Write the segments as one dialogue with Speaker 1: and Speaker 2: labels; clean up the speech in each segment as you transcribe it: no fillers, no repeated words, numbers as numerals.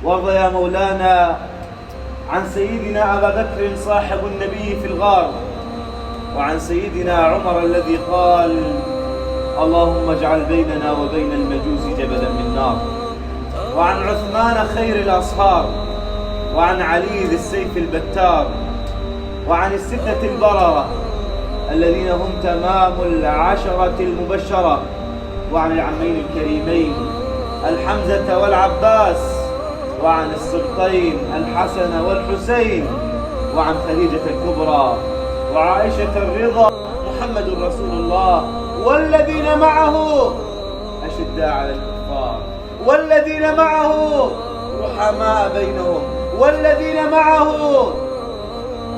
Speaker 1: وارض يا مولانا عن سيدنا أبا بكر صاحب النبي في الغار، وعن سيدنا عمر الذي قال: اللهم اجعل بيننا وبين المجوس جبلا من نار، وعن عثمان خير الأصهار، وعن علي ذي السيف البتار، وعن الستة البررة الذين هم تمام العشرة المبشرة، وعن العمين الكريمين الحمزة والعباس، وعن السبطين الحسن والحسين، وعن خديجة الكبرى وعائشة الرضا، محمد رسول الله والذين معه أشداء على الكفار، والذين معه رحماء بينهم، والذين معه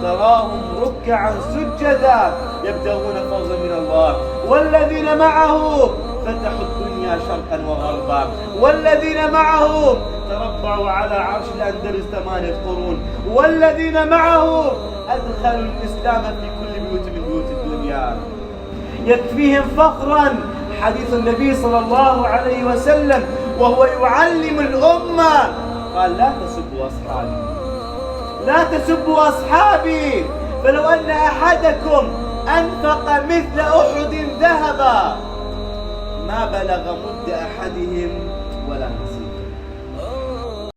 Speaker 1: تراهم ركعا سجدا يبتغون فوزا من الله، والذين معه فتحوا الدنيا شرقا وغربا، والذين معه تربعوا على عرش الأندلس 8 قرون، والذين معه أدخلوا الإسلام في كل بيوت من بيوت الدنيا. يكفيهم فخرا حديث النبي صلى الله عليه وسلم وهو يعلم الأمة، قال: لا تسبوا أصحابي، لا تسبوا أصحابي، فلو أن أحدكم أنفق مثل أحد ذهبا ما بلغ مد أحدهم ولا نصف.